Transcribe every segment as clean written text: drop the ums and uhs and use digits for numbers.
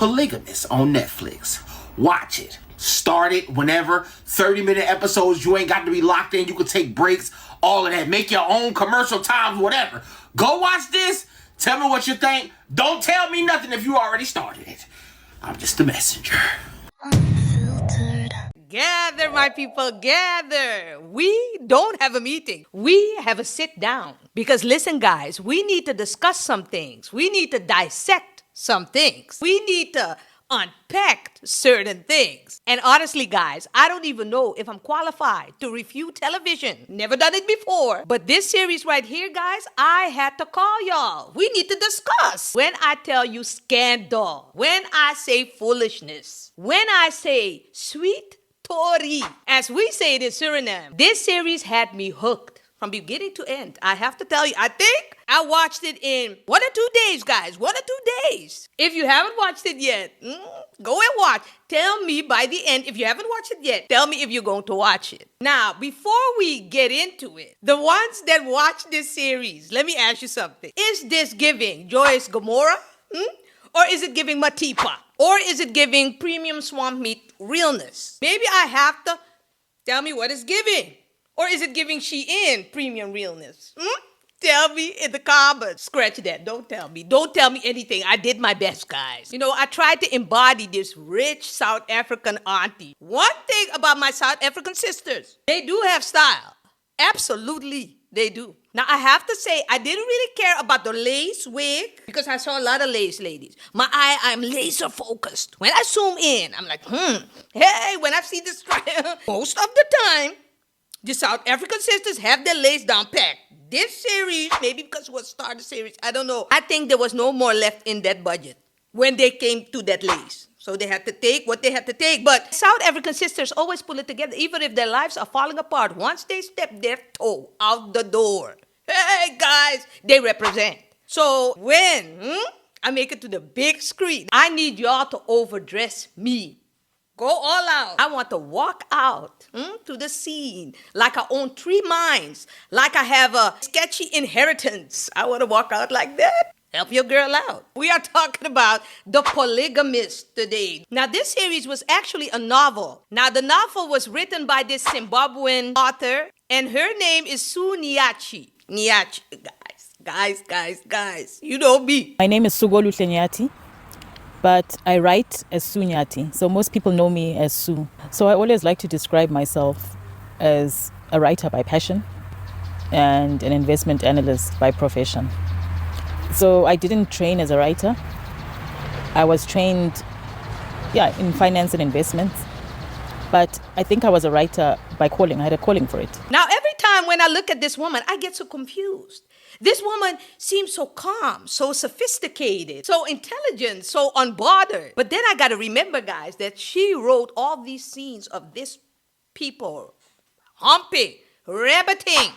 Polygamist on Netflix. Watch it. Start it whenever. 30-minute episodes. You ain't got to be locked in. You can take breaks. All of that. Make your own commercial times, whatever. Go watch this. Tell me what you think. Don't tell me nothing if you already started it. I'm just the messenger. Unfiltered. Gather, my people, gather. We don't have a meeting. We have a sit down. Because listen, guys, we need to discuss some things. We need to dissect some things. We need to unpack certain things. And honestly, guys, I don't even know if I'm qualified to review television. Never done it before. But this series right here, guys, I had to call y'all. We need to discuss. When I tell you scandal, when I say foolishness, when I say sweet Tori, as we say it in Suriname, this series had me hooked from beginning to end. I have to tell you, I think I watched it in 1 or 2 days, guys. 1 or 2 days. If you haven't watched it yet, go and watch. Tell me by the end, if you haven't watched it yet, tell me if you're going to watch it. Now, before we get into it, the ones that watch this series, let me ask you something. Is this giving Joyce Gomora? Or is it giving Matipa? Or is it giving premium swamp meat realness? Maybe I have to tell me what it's giving. Or is it giving Shein premium realness? Tell me in the comments. Scratch that. Don't tell me. Don't tell me anything. I did my best, guys. You know, I tried to embody this rich South African auntie. One thing about my South African sisters, they do have style. Absolutely, they do. Now, I have to say, I didn't really care about the lace wig because I saw a lot of lace ladies. I'm laser focused. When I zoom in, I'm like, hey, when I see this, most of the time, the South African sisters have their lace down packed. This series, maybe because it was started series, I don't know. I think there was no more left in that budget when they came to that lace. So they had to take what they had to take. But South African sisters always pull it together, even if their lives are falling apart. Once they step their toe out the door, hey, guys, they represent. So when I make it to the big screen, I need y'all to overdress me. Go all out. I want to walk out to the scene like I own 3 minds, like I have a sketchy inheritance. I want to walk out like that. Help your girl out. We are talking about The Polygamist today. Now, this series was actually a novel. Now, the novel was written by this Zimbabwean author, and her name is Sue Nyathi. Nyathi, guys, you know me. My name is Sugolu Nyati, but I write as Sue Nyathi, so most people know me as Sue. So I always like to describe myself as a writer by passion and an investment analyst by profession. So I didn't train as a writer. I was trained, in finance and investments. But I think I was a writer by calling. I had a calling for it. Now, every time when I look at this woman, I get so confused. This woman seems so calm, so sophisticated, so intelligent, so unbothered. But then I got to remember, guys, that she wrote all these scenes of this people humping, rabbiting,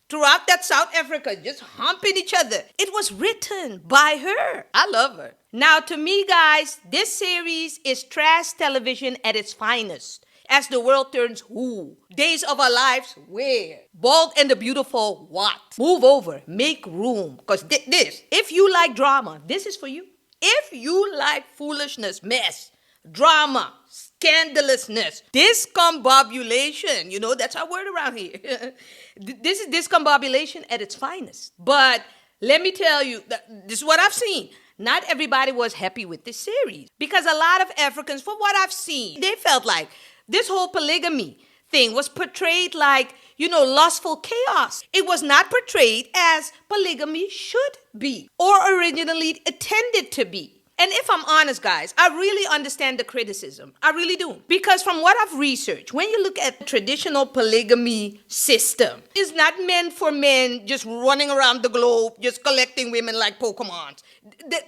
throughout that South Africa, just humping each other. It was written by her. I love her. Now, to me, guys, this series is trash television at its finest. As the world turns who? Days of our lives where? Bold and the beautiful what? Move over, make room. Because this, if you like drama, this is for you. If you like foolishness, mess, drama, scandalousness, discombobulation, that's our word around here. This is discombobulation at its finest. But let me tell you, this is what I've seen. Not everybody was happy with this series because a lot of Africans, from what I've seen, they felt like this whole polygamy thing was portrayed like, lustful chaos. It was not portrayed as polygamy should be or originally intended to be. And if I'm honest, guys, I really understand the criticism. I really do. Because from what I've researched, when you look at the traditional polygamy system, it's not meant for men just running around the globe, just collecting women like Pokemons.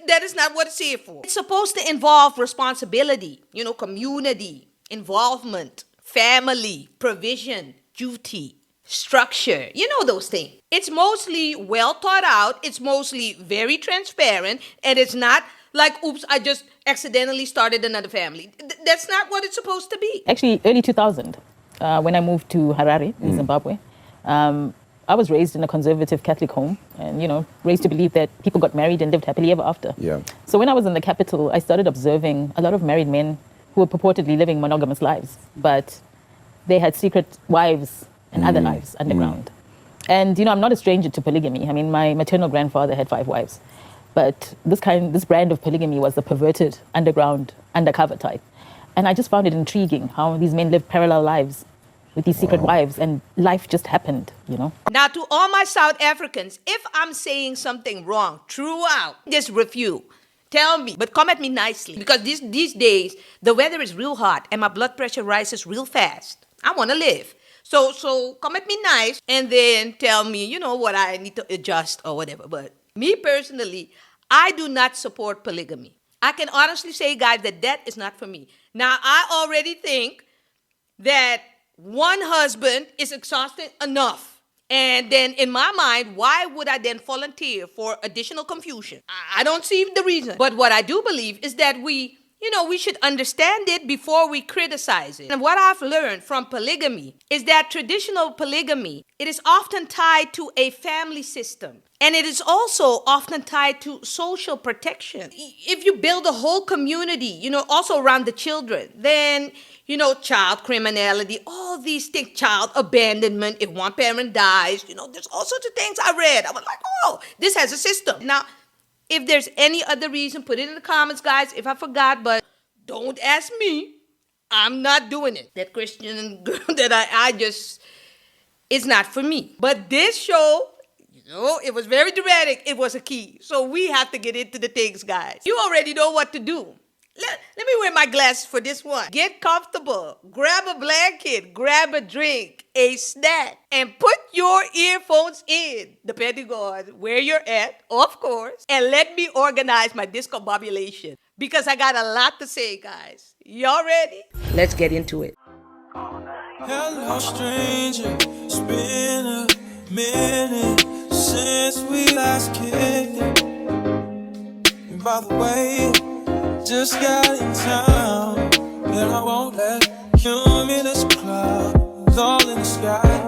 That is not what it's here for. It's supposed to involve responsibility, community, involvement, family, provision, duty, structure, those things. It's mostly well thought out. It's mostly very transparent. And it's not like, oops, I just accidentally started another family. That's not what it's supposed to be. Actually, early 2000, when I moved to Harare in Zimbabwe, I was raised in a conservative Catholic home and, raised to believe that people got married and lived happily ever after. Yeah. So when I was in the capital, I started observing a lot of married men who were purportedly living monogamous lives, but they had secret wives and other lives underground. And, I'm not a stranger to polygamy. I mean, my maternal grandfather had 5 wives. But this brand of polygamy was the perverted, underground, undercover type. And I just found it intriguing how these men lived parallel lives with these secret wives, and life just happened, Now, to all my South Africans, if I'm saying something wrong throughout this review, tell me, but come at me nicely. Because these days, the weather is real hot and my blood pressure rises real fast. I want to live. So come at me nice and then tell me, what I need to adjust or whatever. But me personally, I do not support polygamy. I can honestly say, guys, that is not for me. Now, I already think that one husband is exhausting enough. And then in my mind, why would I then volunteer for additional confusion? I don't see the reason. But what I do believe is that we should understand it before we criticize it. And what I've learned from polygamy is that traditional polygamy, it is often tied to a family system. And it is also often tied to social protection. If you build a whole community, also around the children, then, child criminality, all these things, child abandonment, if one parent dies, there's all sorts of things I read. I was like, oh, this has a system. Now, if there's any other reason, put it in the comments, guys, if I forgot, but don't ask me. I'm not doing it. That Christian girl that I just, it's not for me. But this show, it was very dramatic. It was a key. So we have to get into the things, guys. You already know what to do. Let me wear my glasses for this one. Get comfortable. Grab a blanket. Grab a drink. A snack. And put your earphones in, depending on where you're at, of course. And let me organize my discombobulation. Because I got a lot to say, guys. Y'all ready? Let's get into it. Hello, stranger. It's been a minute since we last kicked it. And by the way, just got in town, and I won't let cumulus clouds all in the sky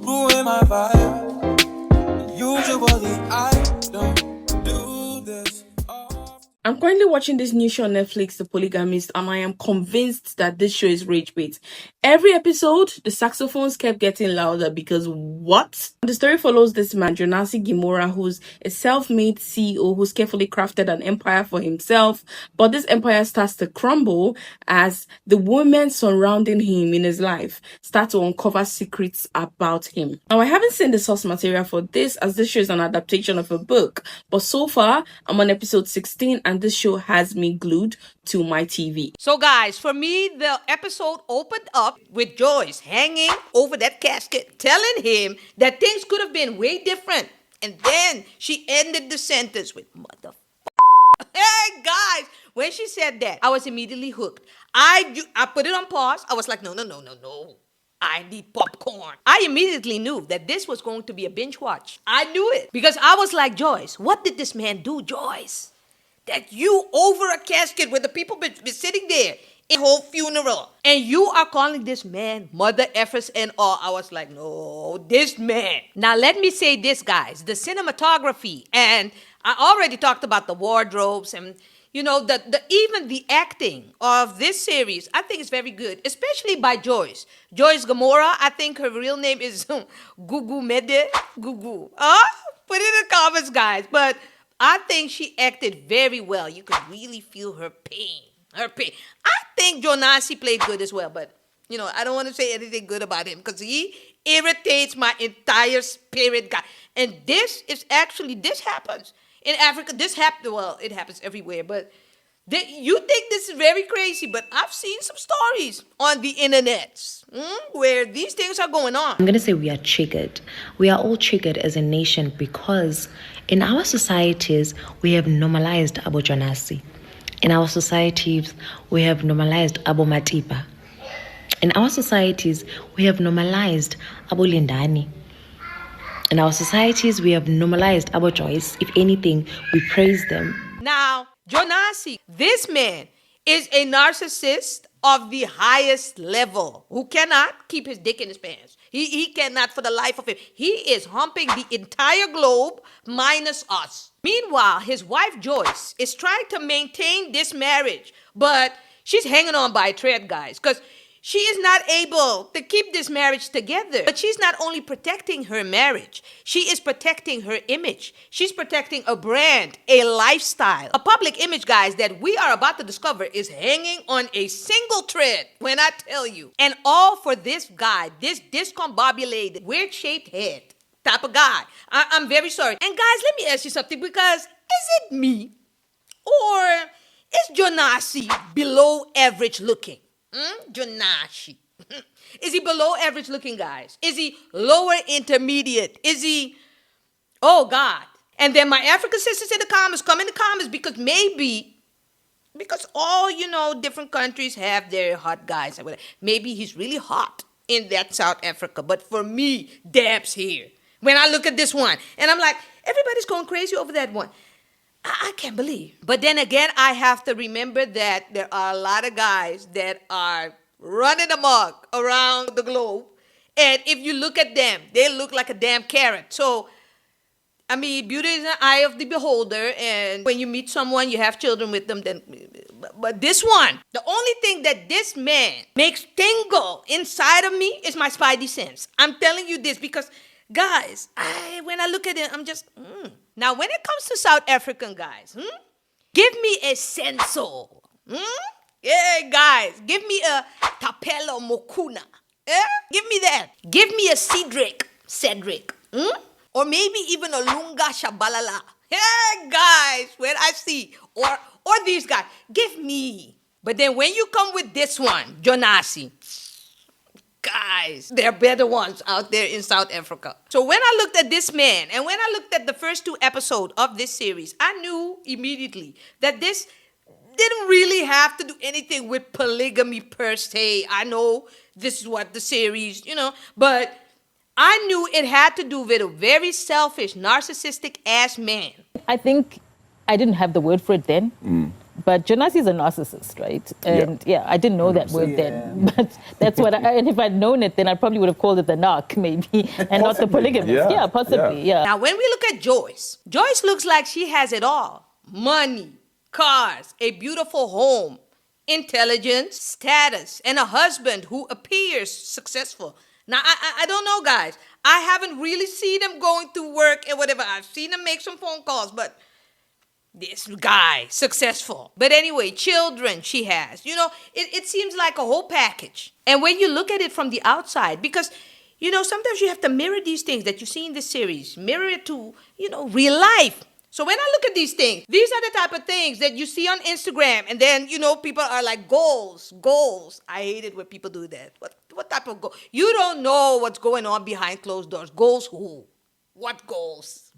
ruin my vibe. Usually I don't do this. I'm currently watching this new show on Netflix, The Polygamist, and I am convinced that this show is rage bait. Every episode, the saxophones kept getting louder because what? The story follows this man, Jonasi Gomora, who's a self-made CEO who's carefully crafted an empire for himself, but this empire starts to crumble as the women surrounding him in his life start to uncover secrets about him. Now, I haven't seen the source material for this, as this show is an adaptation of a book, but so far, I'm on episode 16 and this show has me glued to my TV. So, guys, for me, the episode opened up with Joyce hanging over that casket, telling him that things could have been way different. And then she ended the sentence with mother. Hey, guys, when she said that, I was immediately hooked. I put it on pause. I was like, no. I need popcorn. I immediately knew that this was going to be a binge watch. I knew it because I was like, Joyce, what did this man do, Joyce? That you over a casket where the people been sitting there in whole funeral, and you are calling this man mother effers and all. I was like, no, this man. Now let me say this, guys, the cinematography, and I already talked about the wardrobes and even the acting of this series, I think is very good, especially by Joyce. Joyce Gomora, I think her real name is Gugu Mede. Gugu. Put it in the comments, guys. But I think she acted very well. You could really feel her pain. I think Jonasi played good as well, but, I don't want to say anything good about him because he irritates my entire spirit, guy. And this happens in Africa. It happens everywhere, but you think this is very crazy, but I've seen some stories on the internet where these things are going on. I'm going to say we are triggered. We are all triggered as a nation because in our societies, we have normalized Abo Jonasi. In our societies, we have normalized Abo Matipa. In our societies, we have normalized Abo Lindani. In our societies, we have normalized Abo Joyce. If anything, we praise them. Now, Jonasi, this man is a narcissist of the highest level who cannot keep his dick in his pants. He cannot for the life of him. He is humping the entire globe minus us. Meanwhile, his wife Joyce is trying to maintain this marriage, but she's hanging on by a thread, guys, because she is not able to keep this marriage together. But she's not only protecting her marriage, she is protecting her image. She's protecting a brand, a lifestyle. A public image, guys, that we are about to discover is hanging on a single thread, when I tell you. And all for this guy, this discombobulated, weird-shaped head type of guy. I'm very sorry. And guys, let me ask you something, because is it me or is Jonasi below average looking? Jonasi. Is he below average looking, guys? Is he lower intermediate? Is he, oh God. And then my African sisters in the comments, come in the comments, because all, different countries have their hot guys. Maybe he's really hot in that South Africa. But for me, Debs here. When I look at this one, and I'm like, everybody's going crazy over that one. I can't believe. But then again, I have to remember that there are a lot of guys that are running amok around the globe. And if you look at them, they look like a damn carrot. So, I mean, beauty is an eye of the beholder. And when you meet someone, you have children with them. But this one, the only thing that this man makes tingle inside of me is my spidey sense. I'm telling you this because, guys, when I look at it, I'm just... Now, when it comes to South African guys, give me a Senso. Yeah, guys, give me a Tapelo Mokuna. Give me that. Give me a Cedric. Or maybe even a Lunga Shabalala. Yeah, guys, when I see, or these guys, give me. But then when you come with this one, Jonasi, guys, there are better ones out there in South Africa. So when I looked at this man, and when I looked at the first 2 episodes of this series, I knew immediately that this didn't really have to do anything with polygamy per se. I know this is what the series, but I knew it had to do with a very selfish, narcissistic ass man. I think I didn't have the word for it then. But Jonasi is a narcissist, right? And I didn't know that word then. But that's what and if I'd known it, then I probably would have called it the narc, maybe, and not the polygamist. Yeah, possibly, yeah. Now, when we look at Joyce looks like she has it all. Money, cars, a beautiful home, intelligence, status, and a husband who appears successful. Now, I don't know, guys. I haven't really seen him going to work and whatever. I've seen him make some phone calls, but this guy, successful. But anyway, children she has. It seems like a whole package. And when you look at it from the outside, because, sometimes you have to mirror these things that you see in this series. Mirror it to, real life. So when I look at these things, these are the type of things that you see on Instagram. And then, people are like, goals. I hate it when people do that. What type of goal? You don't know what's going on behind closed doors. Goals who? What goals?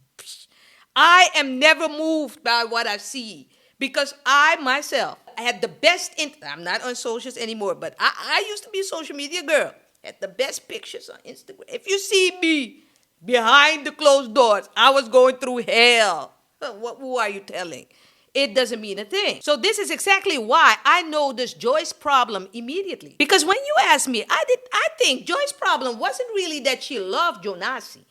I am never moved by what I see because I myself had the best, I'm not on socials anymore, but I used to be a social media girl. Had the best pictures on Instagram. If you see me behind the closed doors, I was going through hell. Who are you telling? It doesn't mean a thing. So this is exactly why I know this Joyce problem immediately. Because when you ask me, I think Joyce's problem wasn't really that she loved Jonasi.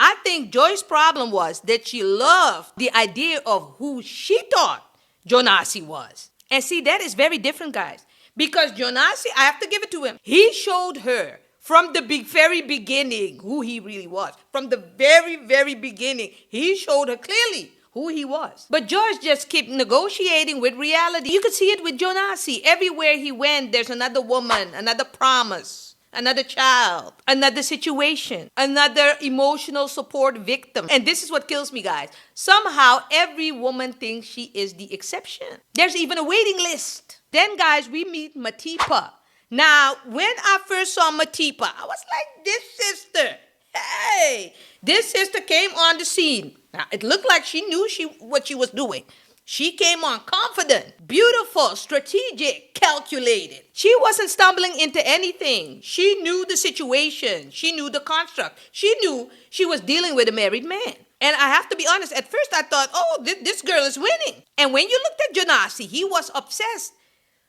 I think Joyce's problem was that she loved the idea of who she thought Jonasi was. And see, that is very different, guys. Because Jonasi, I have to give it to him, he showed her from the very beginning who he really was. From the very, very beginning, he showed her clearly who he was. But Joyce just kept negotiating with reality. You could see it with Jonasi. Everywhere he went, there's another woman, another promise, another child, another situation, another emotional support victim. And this is what kills me, guys. Somehow, every woman thinks she is the exception. There's even a waiting list. Then, guys, we meet Matipa. Now, when I first saw Matipa, I was like, this sister, hey, this sister came on the scene. Now, it looked like she knew what she was doing. She came on confident, beautiful, strategic, calculated. She wasn't stumbling into anything. She knew the situation. She knew the construct. She knew she was dealing with a married man. And I have to be honest, at first I thought, oh, this girl is winning. And when you looked at Jonasi, he was obsessed.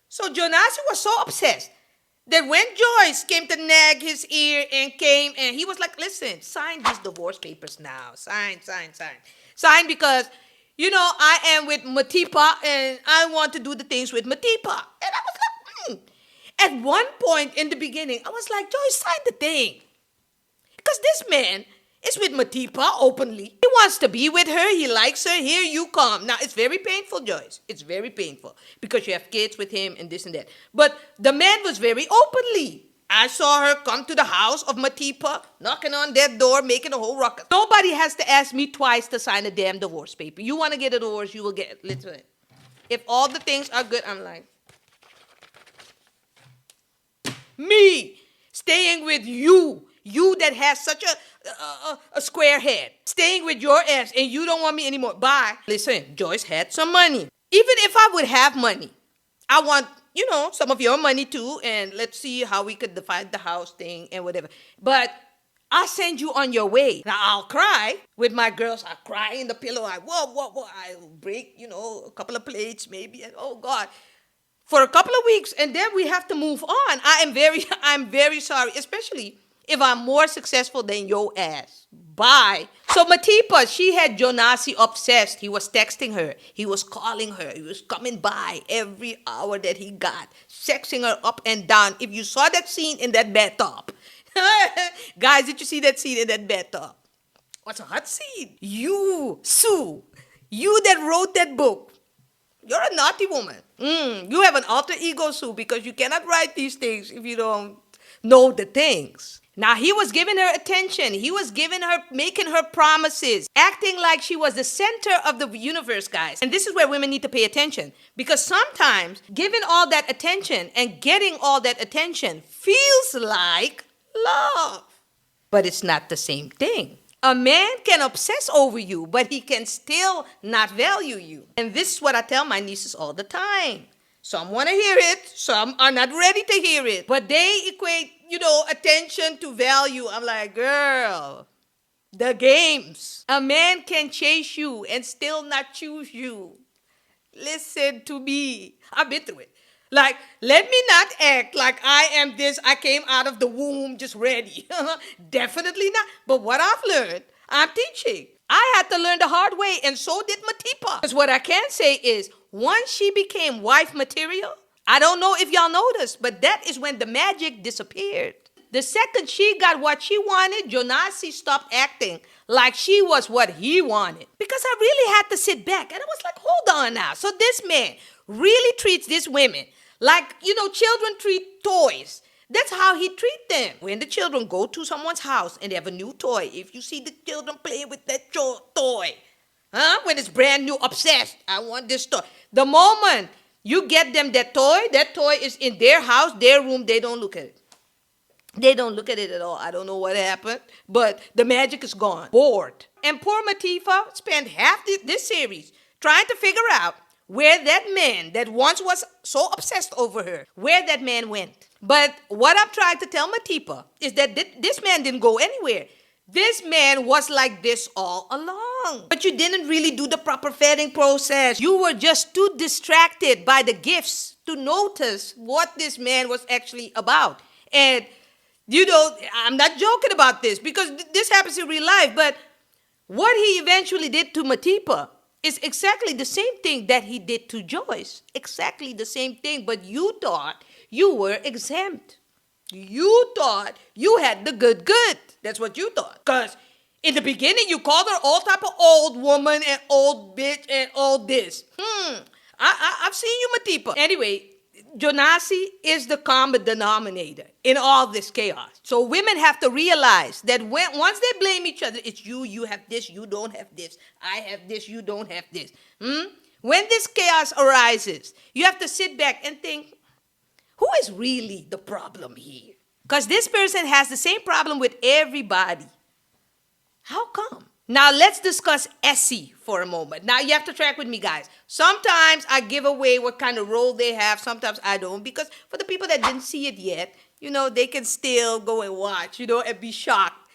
So Jonasi was so obsessed that when Joyce came to nag his ear and came and he was like, listen, sign these divorce papers now. Sign. Sign because, I am with Matipa and I want to do the things with Matipa. And I was like, At one point in the beginning, I was like, Joyce, sign the thing. Because this man is with Matipa openly. He wants to be with her. He likes her. Here you come. Now, it's very painful, Joyce. It's very painful because you have kids with him and this and that. But the man was very openly. I saw her come to the house of Matipa, knocking on that door, making a whole ruckus. Nobody has to ask me twice to sign a damn divorce paper. You want to get a divorce, you will get it. Literally. If all the things are good, I'm like, me staying with you that has such a square head, staying with your ass, and you don't want me anymore. Bye. Listen, Joyce had some money. Even if I would have money, I want, some of your money too, and let's see how we could divide the house thing and whatever. But I'll send you on your way. Now, I'll cry with my girls. I'll cry in the pillow. I'll break, a couple of plates maybe, and oh, God. For a couple of weeks, and then we have to move on. I'm very sorry, especially if I'm more successful than your ass. Bye. So Matipa, she had Jonasi obsessed. He was texting her. He was calling her. He was coming by every hour that he got, sexing her up and down. If you saw that scene in that bathtub, guys, did you see that scene in that bathtub? What's a hot scene? You, Sue, you that wrote that book, you're a naughty woman. You have an alter ego, Sue, because you cannot write these things if you don't know the things. Now, he was giving her attention. He was making her promises, acting like she was the center of the universe, guys. And this is where women need to pay attention. Because sometimes giving all that attention and getting all that attention feels like love. But it's not the same thing. A man can obsess over you, but he can still not value you. And this is what I tell my nieces all the time. Some want to hear it, some are not ready to hear it. But they equate, attention to value. I'm like, girl, the games. A man can chase you and still not choose you. Listen to me. I've been through it. Like, let me not act like I am this, I came out of the womb just ready. Definitely not. But what I've learned, I'm teaching. I had to learn the hard way, and so did Matipa. Because what I can say is, once she became wife material, I don't know if y'all noticed, but that is when the magic disappeared. The second she got what she wanted, Jonasi stopped acting like she was what he wanted. Because I really had to sit back, and I was like, hold on now. So this man really treats these women like, children treat toys. That's how he treats them. When the children go to someone's house and they have a new toy, if you see the children playing with that toy, when it's brand new, obsessed, I want this toy. The moment you get them that toy is in their house, their room, they don't look at it. They don't look at it at all. I don't know what happened, but the magic is gone. Bored. And poor Matifa spent half this series trying to figure out where that man that once was so obsessed over her, where that man went. But what I'm trying to tell Matipa is that this man didn't go anywhere. This man was like this all along. But you didn't really do the proper vetting process. You were just too distracted by the gifts to notice what this man was actually about. And, I'm not joking about this because this happens in real life. But what he eventually did to Matipa is exactly the same thing that he did to Joyce. Exactly the same thing. But you thought you were exempt. You thought you had the good. That's what you thought. Because in the beginning, you called her all type of old woman and old bitch and all this. I've seen you, Matipa. Anyway, Jonasi is the common denominator in all this chaos. So women have to realize that once they blame each other, it's you have this, you don't have this. I have this, you don't have this. When this chaos arises, you have to sit back and think, who is really the problem here? Because this person has the same problem with everybody. How come? Now let's discuss Essie for a moment. Now you have to track with me, guys. Sometimes I give away what kind of role they have. Sometimes I don't. Because for the people that didn't see it yet, they can still go and watch, and be shocked.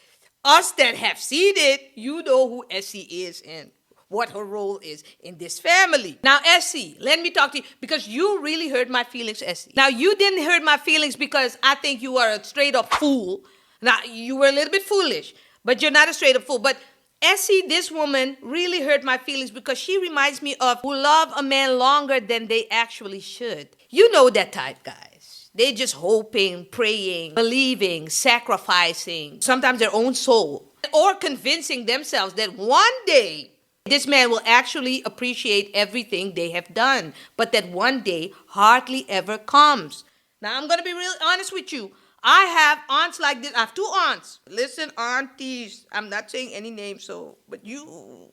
Us that have seen it, you know who Essie is and what her role is in this family. Now, Essie, let me talk to you because you really hurt my feelings, Essie. Now, you didn't hurt my feelings because I think you are a straight up fool. Now, you were a little bit foolish, but you're not a straight up fool. But Essie, this woman, really hurt my feelings because she reminds me of who love a man longer than they actually should. You know that type, guys. They just hoping, praying, believing, sacrificing, sometimes their own soul, or convincing themselves that one day this man will actually appreciate everything they have done, but that one day hardly ever comes. Now, I'm going to be real honest with you. I have aunts like this. I have 2 aunts. Listen, aunties. I'm not saying any names, but you.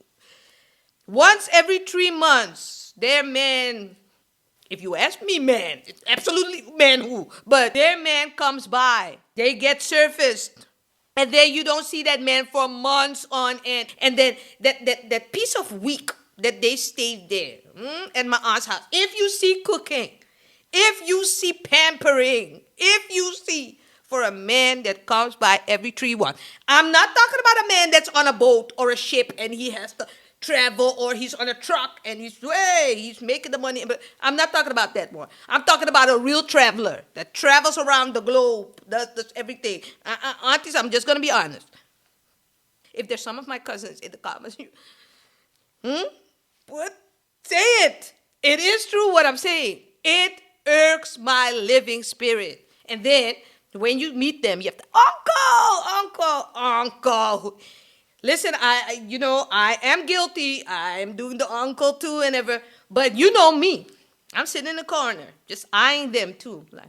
Once every 3 months, their man, if you ask me, man, it's absolutely man who, but their man comes by. They get surfaced. And then you don't see that man for months on end. And then that piece of week that they stayed there at my aunt's house, if you see cooking, if you see pampering, if you see for a man that comes by every 3 months. I'm not talking about a man that's on a boat or a ship and he has to travel, or he's on a truck and he's making the money. But I'm not talking about that one. I'm talking about a real traveler that travels around the globe, does everything. Aunties, I'm just going to be honest. If there's some of my cousins in the comments, what? Say it. It is true what I'm saying. It irks my living spirit. And then when you meet them, you have to, uncle. Listen, I am guilty. I am doing the uncle too and ever. But you know me. I'm sitting in the corner, just eyeing them too. Like,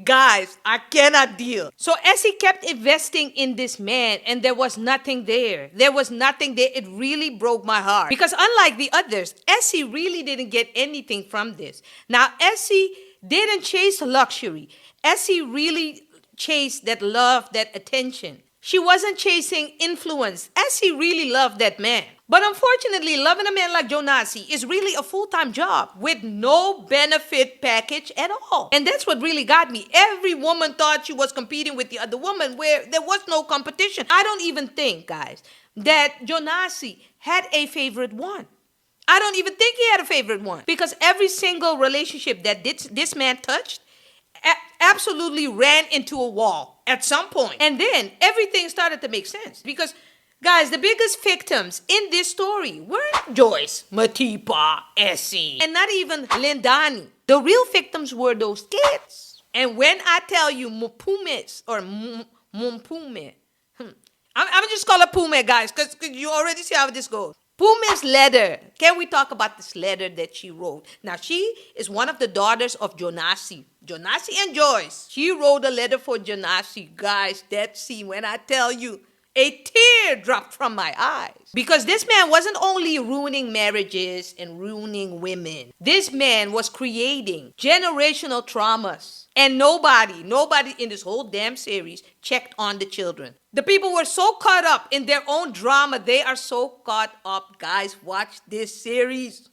guys, I cannot deal. So Essie kept investing in this man and there was nothing there. There was nothing there. It really broke my heart. Because unlike the others, Essie really didn't get anything from this. Now, Essie didn't chase luxury. Essie really chased that love, that attention. She wasn't chasing influence. Essie really loved that man. But unfortunately, loving a man like Jonasi is really a full-time job with no benefit package at all. And that's what really got me. Every woman thought she was competing with the other woman where there was no competition. I don't even think, guys, that Jonasi had a favorite one. I don't even think he had a favorite one. Because every single relationship that this man touched absolutely ran into a wall at some point. And then everything started to make sense. Because, guys, the biggest victims in this story weren't Joyce, Matipa, Essie, and not even Lindani. The real victims were those kids. And when I tell you Mpumes or Mumpume, I'm just call her Pume, guys, because you already see how this goes. Pume's letter. Can we talk about this letter that she wrote? Now, she is one of the daughters of Jonasi and Joyce. She wrote a letter for Jonasi. Guys, that scene, when I tell you, a tear dropped from my eyes. Because this man wasn't only ruining marriages and ruining women. This man was creating generational traumas. And nobody in this whole damn series checked on the children. The people were so caught up in their own drama. They are so caught up. Guys, watch this series.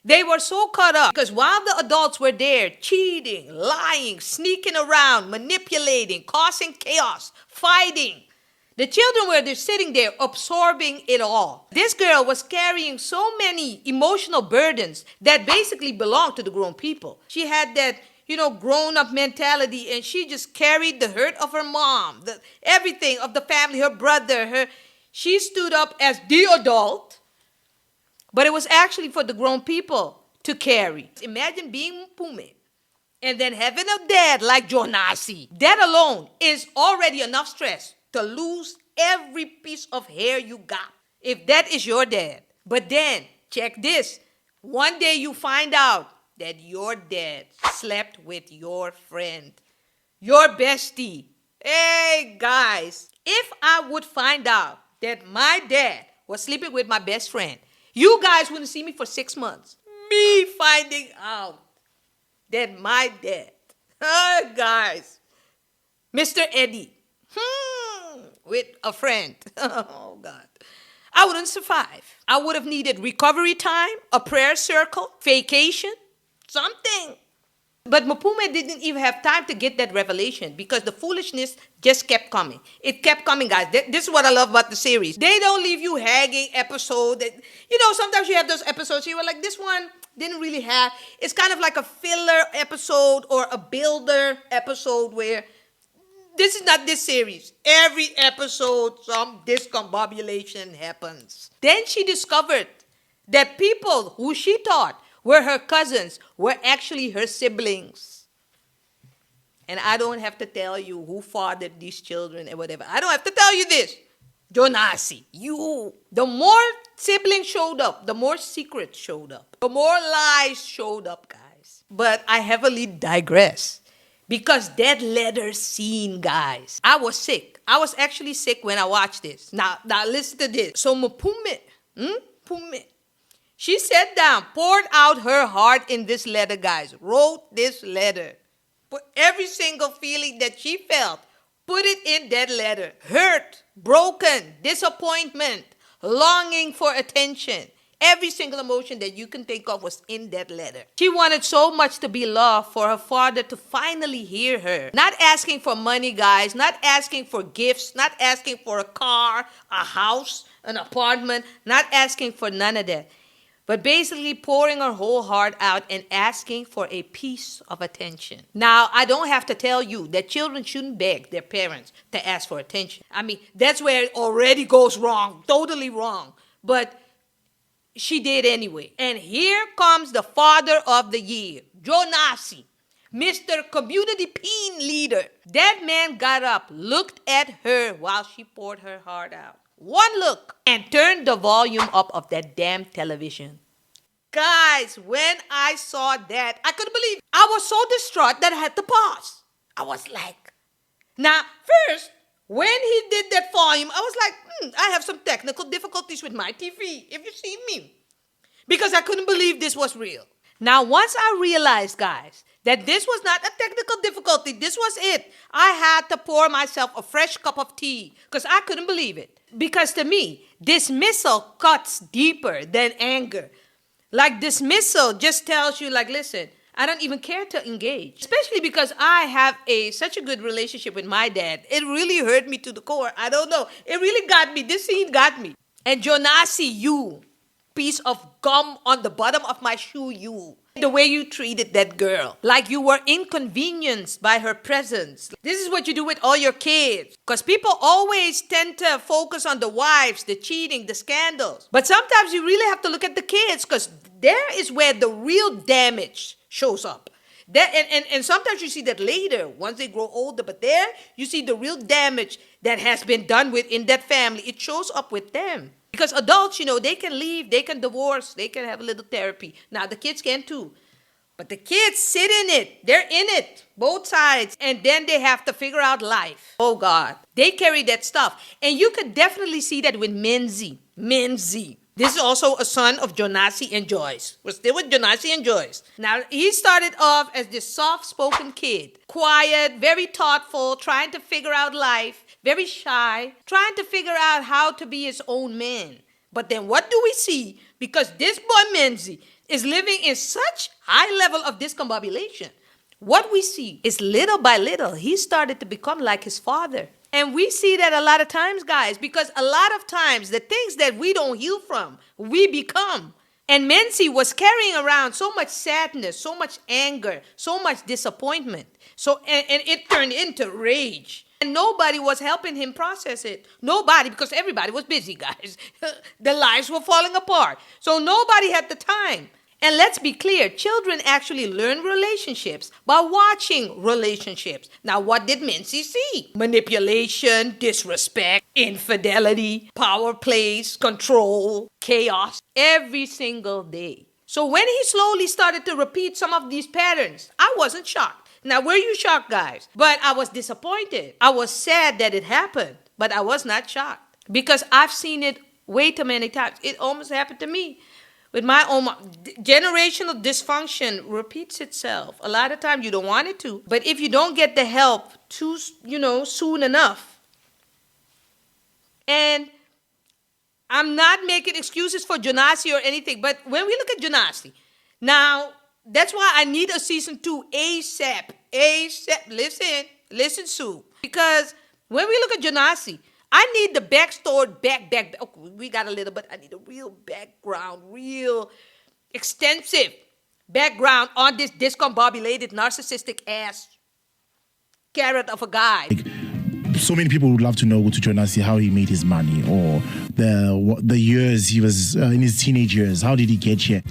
They were so caught up because while the adults were there cheating, lying, sneaking around, manipulating, causing chaos, fighting, the children were just sitting there absorbing it all. This girl was carrying so many emotional burdens that basically belonged to the grown people. She had that grown-up mentality, and she just carried the hurt of her mom, everything of the family, her brother, she stood up as the adult, but it was actually for the grown people to carry. Imagine being Pume and then having a dad like Jonasi. That alone is already enough stress to lose every piece of hair you got, if that is your dad. But then, check this, one day you find out that your dad slept with your friend, your bestie. Hey, guys, if I would find out that my dad was sleeping with my best friend, you guys wouldn't see me for 6 months. Me finding out that my dad, guys, Mr. Eddie, with a friend, oh, God, I wouldn't survive. I would have needed recovery time, a prayer circle, vacation, something. But Mapume didn't even have time to get that revelation because the foolishness just kept coming. It kept coming, guys. This is what I love about the series. They don't leave you hanging episode. Sometimes you have those episodes you were like, this one didn't really have. It's kind of like a filler episode or a builder episode where this is not this series. Every episode, some discombobulation happens. Then she discovered that people who she thought were her cousins were actually her siblings. And I don't have to tell you who fathered these children and whatever. I don't have to tell you this. Jonasi, you. The more siblings showed up, the more secrets showed up. The more lies showed up, guys. But I heavily digress. Because that letter scene, guys. I was sick. I was actually sick when I watched this. Now listen to this. So Mapume, Pume, she sat down, poured out her heart in this letter, guys. Wrote this letter. Put every single feeling that she felt, put it in that letter. Hurt, broken, disappointment, longing for attention. Every single emotion that you can think of was in that letter. She wanted so much to be loved for her father to finally hear her. Not asking for money, guys. Not asking for gifts. Not asking for a car, a house, an apartment. Not asking for none of that. But basically pouring her whole heart out and asking for a piece of attention. Now, I don't have to tell you that children shouldn't beg their parents to ask for attention. I mean, that's where it already goes wrong. Totally wrong. But she did anyway. And here comes the father of the year, Jonasi, Mr. Community Peen Leader. That man got up, looked at her while she poured her heart out. One look, and turned the volume up of that damn television. Guys, when I saw that, I couldn't believe it. I was so distraught that I had to pause. I was like, now, first, when he did that volume, I was like, I have some technical difficulties with my TV, if you see me. Because I couldn't believe this was real. Now, once I realized, guys, that this was not a technical difficulty, this was it. I had to pour myself a fresh cup of tea because I couldn't believe it. Because to me, dismissal cuts deeper than anger. Like dismissal just tells you, like, listen, I don't even care to engage. Especially because I have such a good relationship with my dad. It really hurt me to the core. I don't know. It really got me. This scene got me. And Jonasi, you, piece of gum on the bottom of my shoe, you. The way you treated that girl. Like you were inconvenienced by her presence. This is what you do with all your kids. Because people always tend to focus on the wives, the cheating, the scandals. But sometimes you really have to look at the kids because there is where the real damage shows up. And sometimes you see that later, once they grow older. But there, you see the real damage that has been done within that family. It shows up with them. Because adults, they can leave, they can divorce, they can have a little therapy. Now, the kids can too. But the kids sit in it. They're in it, both sides. And then they have to figure out life. Oh, God. They carry that stuff. And you could definitely see that with Menzi. This is also a son of Jonasi and Joyce. We're still with Jonasi and Joyce. Now, he started off as this soft-spoken kid. Quiet, very thoughtful, trying to figure out life. Very shy, trying to figure out how to be his own man. But then what do we see? Because this boy Menzi is living in such high level of discombobulation. What we see is little by little, he started to become like his father. And we see that a lot of times, guys, because a lot of times the things that we don't heal from, we become. And Menzi was carrying around so much sadness, so much anger, so much disappointment. And it turned into rage. And nobody was helping him process it. Nobody, because everybody was busy, guys. Their lives were falling apart. So nobody had the time. And let's be clear, children actually learn relationships by watching relationships. Now, what did Menzi see? Manipulation, disrespect, infidelity, power plays, control, chaos, every single day. So when he slowly started to repeat some of these patterns, I wasn't shocked. Now, were you shocked, guys? But I was disappointed. I was sad that it happened, but I was not shocked because I've seen it way too many times. It almost happened to me with my own generational dysfunction repeats itself. A lot of times you don't want it to, but if you don't get the help too, soon enough. And I'm not making excuses for Jonasi or anything, but when we look at Jonasi, now, That's why I need a season 2 ASAP. ASAP. Listen, Sue. Because when we look at Jonasi, I need the backstory, back. Okay, we got a little, but I need a real background, real extensive background on this discombobulated, narcissistic ass carrot of a guy. So many people would love to know to Jonasi how he made his money, or the years he was in his teenage years. How did he get here?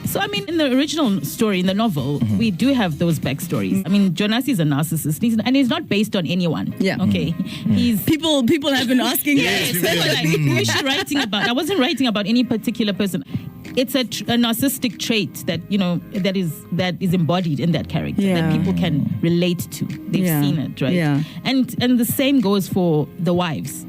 So, I mean, in the original story, in the novel, we do have those backstories. I mean, Jonasi is a narcissist, and he's not based on anyone. Yeah. Okay. He's People have been asking. yes. They were like, who is she writing about? I wasn't writing about any particular person. It's a narcissistic trait that that is embodied in that character that people can relate to. They've seen it, right? Yeah. And the same goes for the wives.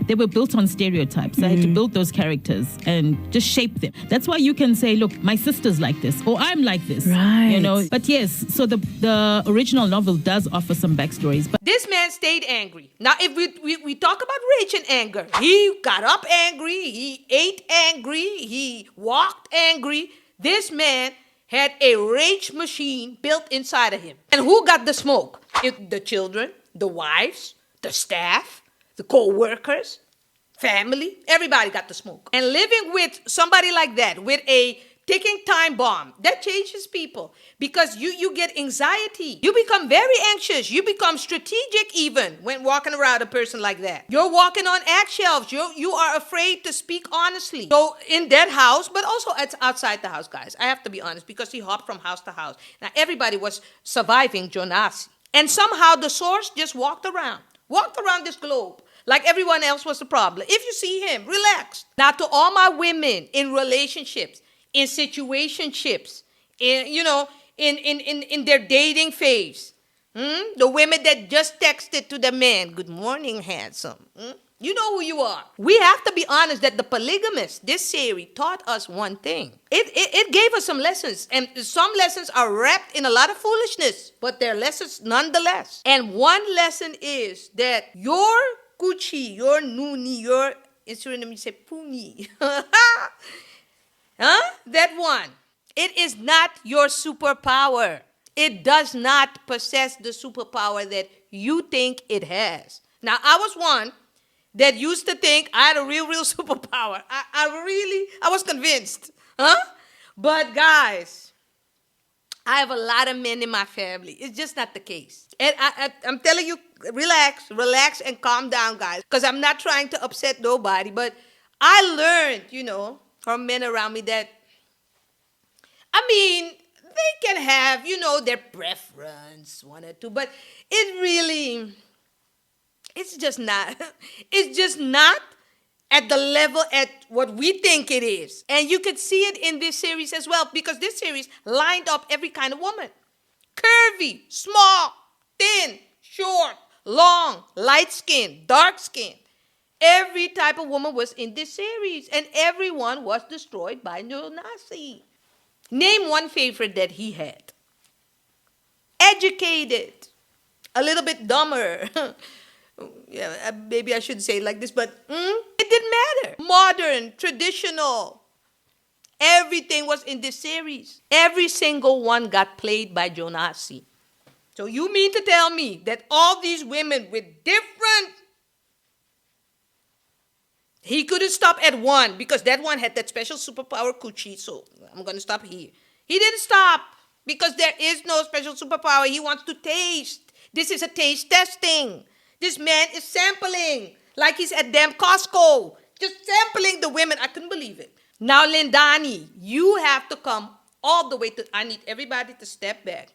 They were built on stereotypes. I had to build those characters and just shape them. That's why you can say, look, my sister's like this, or I'm like this. Right. But yes, so the original novel does offer some backstories. But This man stayed angry. Now, if we talk about rage and anger, he got up angry, he ate angry, he walked angry. This man had a rage machine built inside of him. And who got the smoke? The children, the wives, the staff, the co-workers, family, everybody got the smoke. And living with somebody like that, with a ticking time bomb, that changes people because you get anxiety. You become very anxious. You become strategic even when walking around a person like that. You're walking on eggshells. You are afraid to speak honestly. So in that house, but also outside the house, guys, I have to be honest, because he hopped from house to house. Now everybody was surviving Jonasi. And somehow the source just walked around this globe like everyone else was the problem. If you see him, relax. Now, to all my women in relationships, in situationships, in their dating phase, the women that just texted to the man, "Good morning, handsome." You know who you are. We have to be honest that the Polygamist, this series, taught us one thing. It gave us some lessons, and some lessons are wrapped in a lot of foolishness, but they're lessons nonetheless. And one lesson is that your Kuchi, your Nuni, your, in Suriname you say Puni, that one, it is not your superpower. It does not possess the superpower that you think it has. Now, I was one that used to think I had a real superpower. I was convinced. But guys, I have a lot of men in my family. It's just not the case. And I'm telling you, relax and calm down, guys. Because I'm not trying to upset nobody. But I learned, from men around me that, they can have, their preference, one or two. But it's just not at the level at what we think it is. And you could see it in this series as well, because this series lined up every kind of woman. Curvy, small, thin, short, long, light skin, dark skin. Every type of woman was in this series, and everyone was destroyed by Jonasi. Name one favorite that he had. Educated, a little bit dumber. Yeah, maybe I shouldn't say it like this, but it didn't matter. Modern, traditional. Everything was in this series. Every single one got played by Jonasi. So you mean to tell me that all these women with different... He couldn't stop at one because that one had that special superpower Kuchi, so I'm going to stop here. He didn't stop because there is no special superpower. He wants to taste. This is a taste testing. This man is sampling like he's at damn Costco. Just sampling the women. I couldn't believe it. Now, Lindani, you have to come all the way to... I need everybody to step back.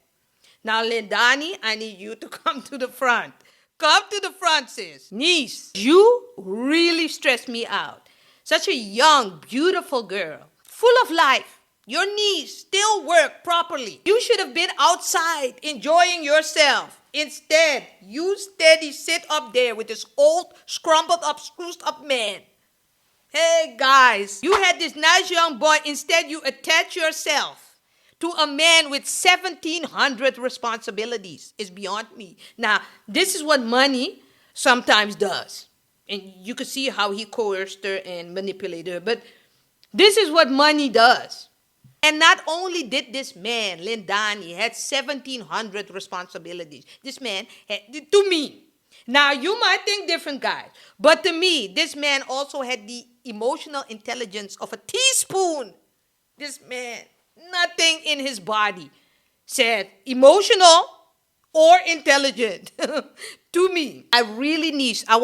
Now, Lindani, I need you to come to the front. Come to the front, sis. Niece, you really stress me out. Such a young, beautiful girl. Full of life. Your knees still work properly. You should have been outside enjoying yourself. Instead, you steady sit up there with this old, scrumbled up, spruced up man. Hey, guys, you had this nice young boy. Instead, you attach yourself to a man with 1,700 responsibilities. It's beyond me. Now, this is what money sometimes does. And you can see how he coerced her and manipulated her. But this is what money does. And not only did this man, Lindani, had 1,700 responsibilities. This man had, to me. Now, you might think different, guys. But to me, this man also had the emotional intelligence of a teaspoon. This man, nothing in his body said emotional or intelligent. To me, I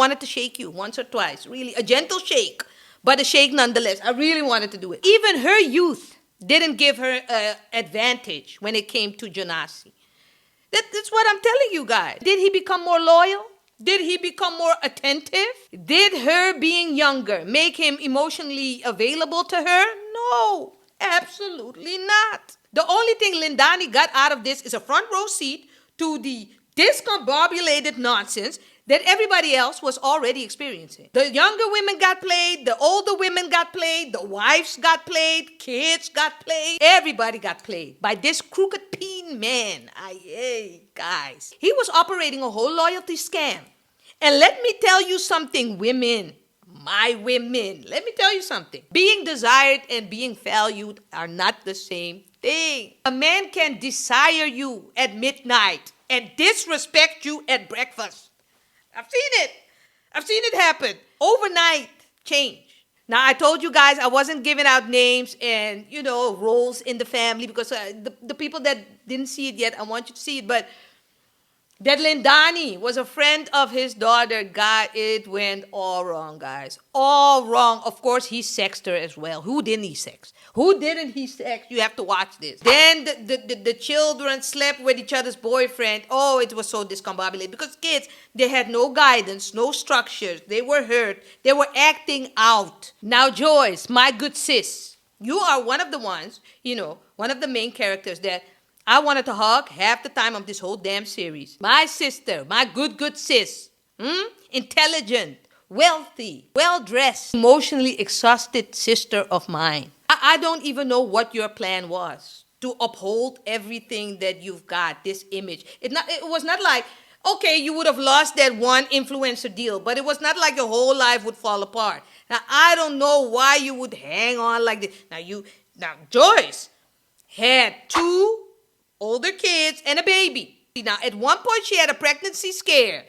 wanted to shake you once or twice. Really, a gentle shake, but a shake nonetheless. I really wanted to do it. Even her youth didn't give her an advantage when it came to Jonasi. That's what I'm telling you guys. Did he become more loyal? Did he become more attentive? Did her being younger make him emotionally available to her? No, absolutely not. The only thing Lindani got out of this is a front row seat to the discombobulated nonsense that everybody else was already experiencing. The younger women got played, the older women got played, the wives got played, kids got played, everybody got played by this crooked peen man. Guys. He was operating a whole loyalty scam. And let me tell you something, women, my women, let me tell you something. Being desired and being valued are not the same thing. A man can desire you at midnight and disrespect you at breakfast. I've seen it happen. Overnight change. Now, I told you guys I wasn't giving out names and, roles in the family because the people that didn't see it yet, I want you to see it. But that Lindani was a friend of his daughter. God, it went all wrong, guys. All wrong. Of course, he sexed her as well. Who didn't he sex? Who didn't he sex? You have to watch this. Then the children slept with each other's boyfriend. Oh, it was so discombobulated. Because kids, they had no guidance, no structures. They were hurt. They were acting out. Now, Joyce, my good sis, you are one of the ones, one of the main characters that I wanted to hug half the time of this whole damn series. My sister, my good sis, intelligent, wealthy, well-dressed, emotionally exhausted sister of mine. I don't even know what your plan was to uphold everything that you've got, this image. It was not like, okay, you would have lost that one influencer deal, but it was not like your whole life would fall apart. Now, I don't know why you would hang on like this. Now, Joyce had 2 older kids and a baby. Now, at one point, she had a pregnancy scare.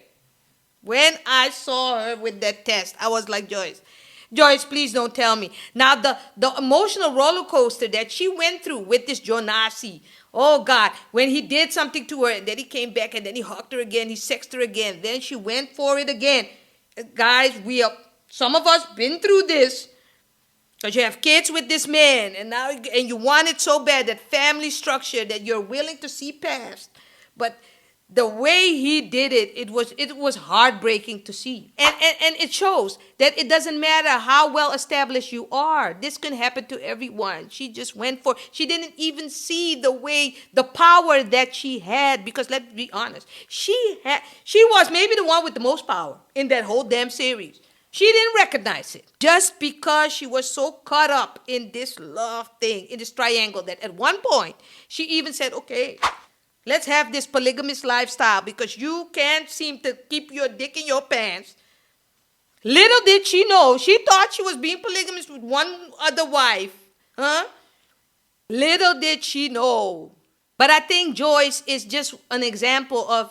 When I saw her with that test, I was like, Joyce, please don't tell me. Now, the emotional roller coaster that she went through with this Jonasi, oh, God, when he did something to her, and then he came back, and then he hugged her again, he sexed her again, then she went for it again. Guys, some of us been through this. Because you have kids with this man, and you want it so bad, that family structure that you're willing to see past. But the way he did it, it was heartbreaking to see. And it shows that it doesn't matter how well established you are. This can happen to everyone. She just she didn't even see the power that she had. Because let's be honest, she was maybe the one with the most power in that whole damn series. She didn't recognize it just because she was so caught up in this love thing, in this triangle, that at one point she even said, okay, let's have this polygamous lifestyle because you can't seem to keep your dick in your pants. Little did she know, she thought she was being polygamous with one other wife. Little did she know. But I think Joyce is just an example of,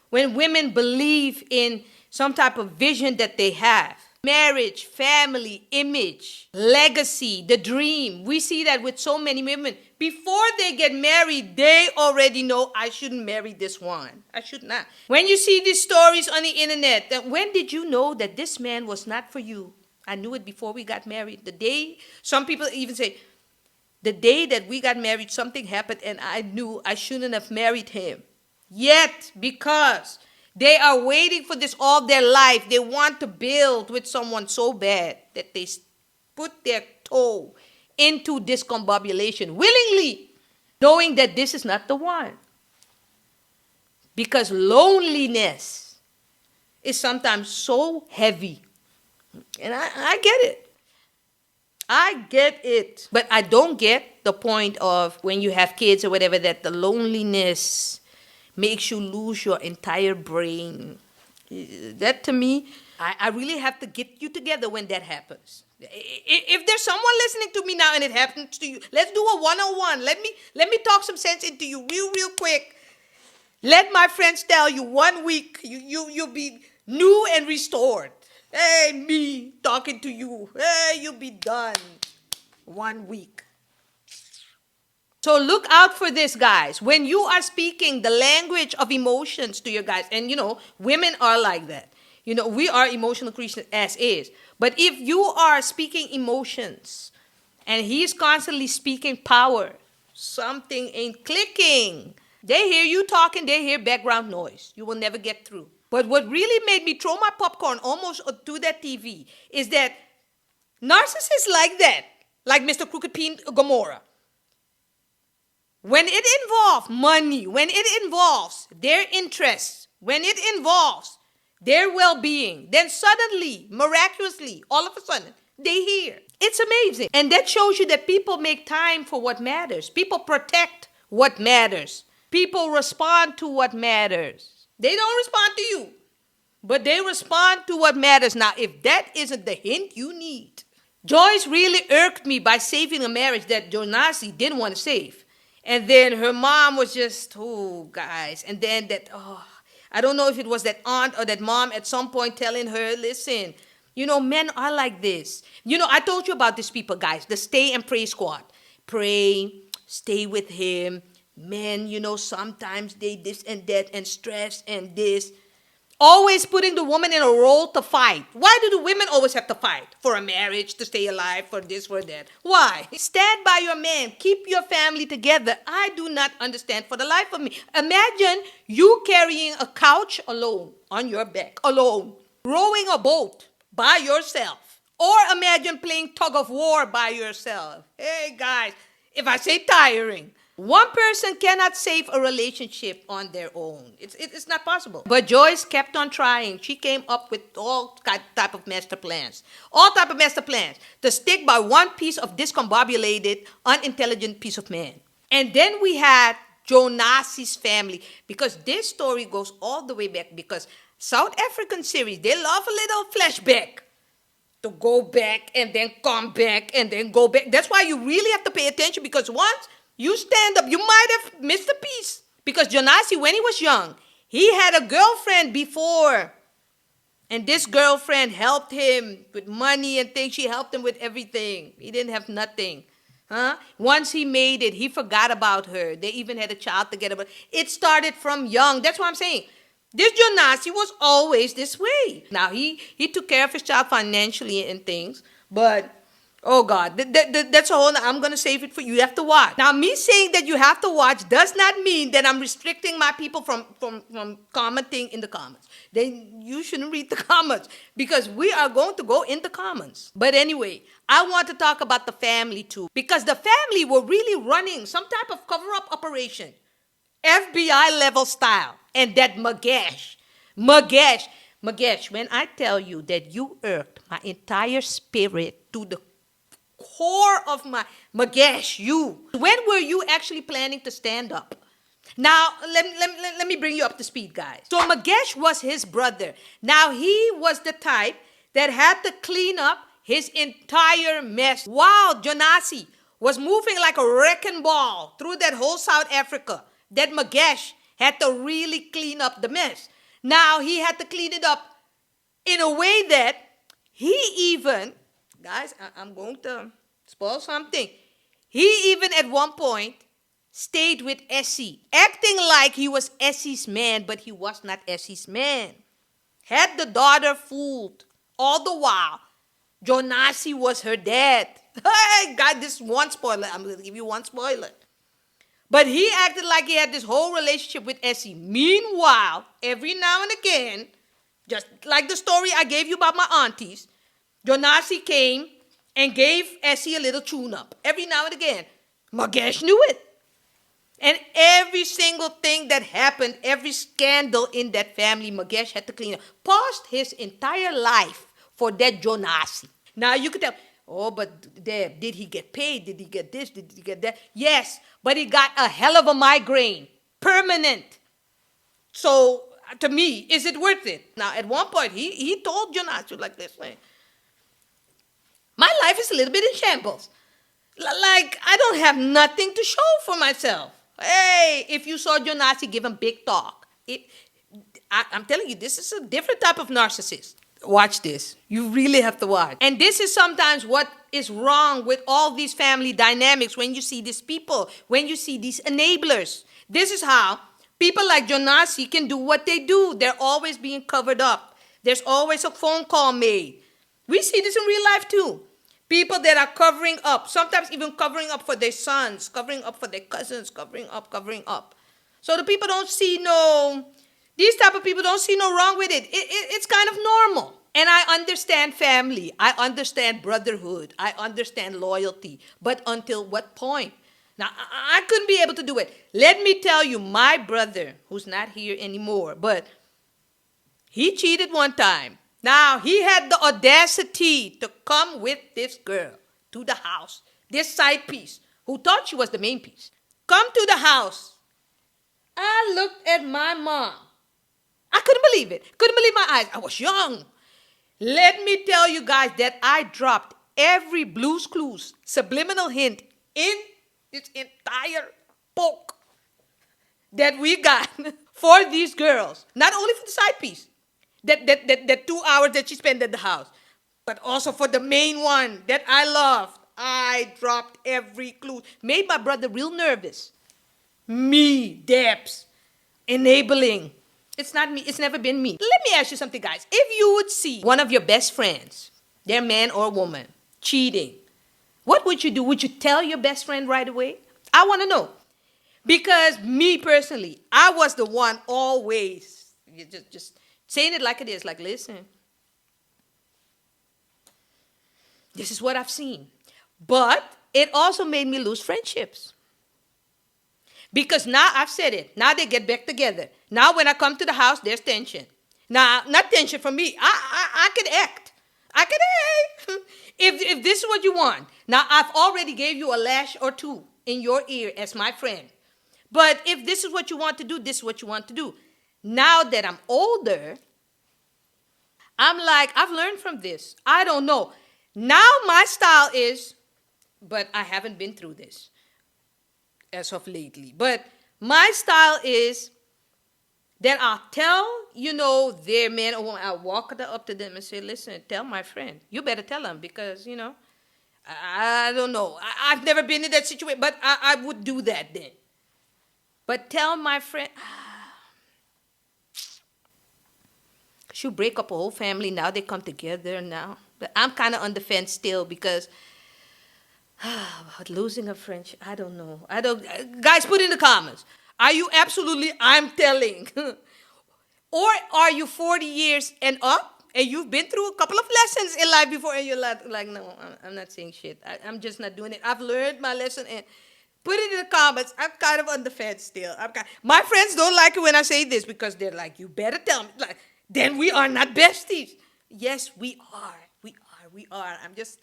when women believe in some type of vision that they have. Marriage, family, image, legacy, the dream. We see that with so many women. Before they get married, they already know, I shouldn't marry this one. I should not. When you see these stories on the internet, that when did you know that this man was not for you? I knew it before we got married. The day, some people even say, the day that we got married, something happened and I knew I shouldn't have married him. Yet, because they are waiting for this all their life. They want to build with someone so bad that they put their toe into discombobulation willingly, knowing that this is not the one. Because loneliness is sometimes so heavy. And I get it. I get it. But I don't get the point of when you have kids or whatever, that the loneliness makes you lose your entire brain. That to me, I really have to get you together when that happens. If there's someone listening to me now and it happens to you, let's do a 101. Let me talk some sense into you real quick. Let my friends tell you 1 week you'll be new and restored. Hey, me talking to you. Hey, you'll be done. 1 week. So look out for this, guys. When you are speaking the language of emotions to your guys, and women are like that. We are emotional creatures as is. But if you are speaking emotions and he's constantly speaking power, something ain't clicking. They hear you talking, they hear background noise. You will never get through. But what really made me throw my popcorn almost to that TV is that narcissists like that, like Mr. Crooked Peen Gomora, when it involves money, when it involves their interests, when it involves their well-being, then suddenly, miraculously, all of a sudden, they hear. It's amazing. And that shows you that people make time for what matters. People protect what matters. People respond to what matters. They don't respond to you, but they respond to what matters. Now, if that isn't the hint you need. Joyce really irked me by saving a marriage that Jonasi didn't want to save. And then her mom was just, guys. And then I don't know if it was that aunt or that mom at some point telling her, listen, men are like this. I told you about these people, guys, the stay and pray squad. Pray, stay with him. Men, sometimes they this and that and stress and this. Always putting the woman in a role to fight. Why do the women always have to fight? For a marriage, to stay alive, for this, for that. Why? Stand by your man. Keep your family together. I do not understand for the life of me. Imagine you carrying a couch alone, on your back, alone. Rowing a boat by yourself. Or imagine playing tug of war by yourself. Hey, guys, if I say tiring, one person cannot save a relationship on their own. It's not possible. But Joyce kept on trying. She came up with all type of master plans. All type of master plans to stick by one piece of discombobulated, unintelligent piece of man. And then we had Jonasi's family. Because this story goes all the way back. Because South African series, they love a little flashback. To go back and then come back and then go back. That's why you really have to pay attention. Because once you stand up, you might have missed a piece. Because Jonasi, when he was young, he had a girlfriend before. And this girlfriend helped him with money and things. She helped him with everything. He didn't have nothing. Once he made it, he forgot about her. They even had a child together. But it started from young. That's what I'm saying. This Jonasi was always this way. Now, he took care of his child financially and things. But oh, God, that's a whole, I'm going to save it for you. You have to watch. Now, me saying that you have to watch does not mean that I'm restricting my people from commenting in the comments. Then you shouldn't read the comments because we are going to go in the comments. But anyway, I want to talk about the family too because the family were really running some type of cover-up operation. FBI level style. And that Magesh, when I tell you that you irked my entire spirit to the core of my Magesh, when were you actually planning to stand up? Now, let me bring you up to speed, guys. So Magesh was his brother. Now, he was the type that had to clean up his entire mess. Wow, Jonasi was moving like a wrecking ball through that whole South Africa. That Magesh had to really clean up the mess. Now, he had to clean it up in a way that he even, guys, I'm going to spoil something. He even at one point stayed with Essie, acting like he was Essie's man, but he was not Essie's man. Had the daughter fooled. All the while, Jonasi was her dad. Hey, God, this is one spoiler. I'm going to give you one spoiler. But he acted like he had this whole relationship with Essie. Meanwhile, every now and again, just like the story I gave you about my aunties, Jonasi came and gave Essie a little tune-up. Every now and again. Magesh knew it. And every single thing that happened, every scandal in that family, Magesh had to clean up. Paused his entire life for that Jonasi. Now you could tell, oh, but Deb, did he get paid? Did he get this? Did he get that? Yes, but he got a hell of a migraine. Permanent. So To me, is it worth it? Now, at one point, he told Jonasi like this, my life is a little bit in shambles. Like, I don't have nothing to show for myself. Hey, if you saw Jonasi give him big talk, I'm telling you, this is a different type of narcissist. Watch this. You really have to watch. And this is sometimes what is wrong with all these family dynamics when you see these people, when you see these enablers. This is how people like Jonasi can do what they do. They're always being covered up. There's always a phone call made. We see this in real life too. People that are covering up, sometimes even covering up for their sons, covering up for their cousins, covering up. So the people don't see these type of people don't see no wrong with it. It's kind of normal. And I understand family. I understand brotherhood. I understand loyalty. But until what point? Now, I couldn't be able to do it. Let me tell you, my brother, who's not here anymore, but he cheated one time. Now, he had the audacity to come with this girl to the house, this side piece, who thought she was the main piece. Come to the house. I looked at my mom. I couldn't believe it. Couldn't believe my eyes. I was young. Let me tell you guys that I dropped every Blue's Clues subliminal hint in this entire book that we got for these girls. Not only for the side piece, that 2 hours that she spent at the house, but also for the main one that I loved. I dropped every clue. Made my brother real nervous. Me, Debs, enabling. It's not me. It's never been me. Let me ask you something, guys. If you would see one of your best friends, their man or woman, cheating, what would you do? Would you tell your best friend right away? I want to know. Because me personally, I was the one always just saying it like it is. Like, listen, this is what I've seen. But it also made me lose friendships. Because now I've said it. Now they get back together. Now when I come to the house, there's tension. Now, not tension for me. I could act. I could act. If this is what you want. Now, I've already gave you a lash or two in your ear as my friend. But if this is what you want to do, this is what you want to do. Now that I'm older, I'm like, I've learned from this. I don't know. Now my style is, but I haven't been through this as of lately. But my style is that I'll tell, their man or woman, I'll walk up to them and say, listen, tell my friend. You better tell him because, I don't know. I've never been in that situation, but I would do that then. But tell my friend, she'll break up a whole family. Now they come together now. But I'm kind of on the fence still because about losing a friendship, I don't know. Guys, put in the comments. Are you absolutely, I'm telling. Or are you 40 years and up and you've been through a couple of lessons in life before and you're like no, I'm not saying shit. I'm just not doing it. I've learned my lesson and put it in the comments. I'm kind of on the fence still. My friends don't like it when I say this because they're like, you better tell me. Like, then we are not besties. Yes, we are. We are. I'm just...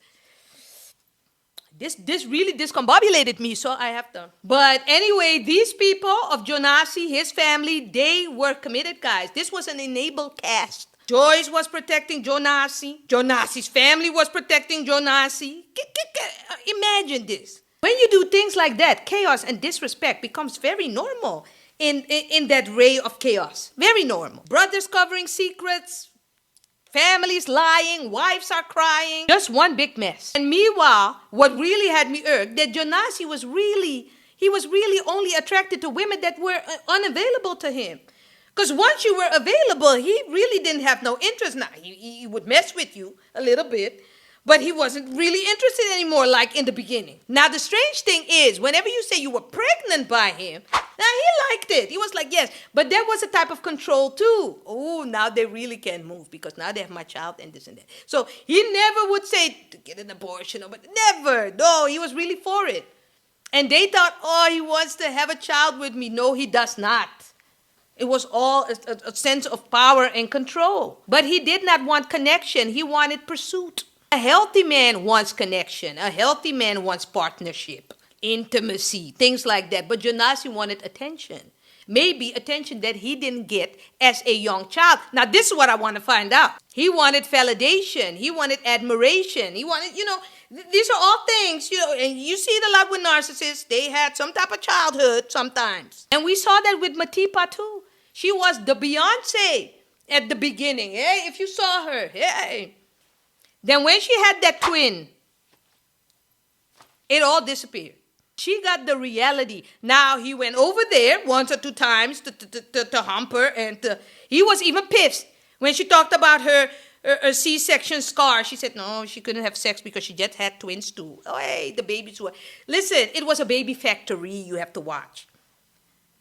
This really discombobulated me, so I have to. But anyway, these people of Jonasi, his family, they were committed, guys. This was an enabled cast. Joyce was protecting Jonasi. Jonasi's family was protecting Jonasi. Imagine this. When you do things like that, chaos and disrespect becomes very normal in that ray of chaos. Very normal. Brothers covering secrets. Families lying, wives are crying. Just one big mess. And meanwhile, what really had me irked, that Jonasi was really only attracted to women that were unavailable to him. Because once you were available, he really didn't have no interest. Now, he would mess with you a little bit, but he wasn't really interested anymore like in the beginning. Now, the strange thing is, whenever you say you were pregnant by him, now he liked it. He was like, yes. But there was a type of control too. Oh, now they really can't move because now they have my child and this and that. So he never would say to get an abortion. But never. No, he was really for it. And they thought, oh, he wants to have a child with me. No, he does not. It was all a sense of power and control. But he did not want connection. He wanted pursuit. A healthy man wants connection. A healthy man wants partnership, intimacy, things like that. But Jonasi wanted attention. maybe attention that he didn't get as a young child. Now, this is what I want to find out. He wanted validation. He wanted admiration. He wanted, these are all things, and you see it a lot with narcissists. They had some type of childhood sometimes. And we saw that with Matipa too. She was the Beyonce at the beginning. Hey, if you saw her, hey. Then when she had that twin, it all disappeared. She got the reality. Now he went over there once or two times to hump her, and he was even pissed when she talked about her C-section scar. She said no, she couldn't have sex because she just had twins too. Oh, hey, the babies were. Listen, it was a baby factory. You have to watch.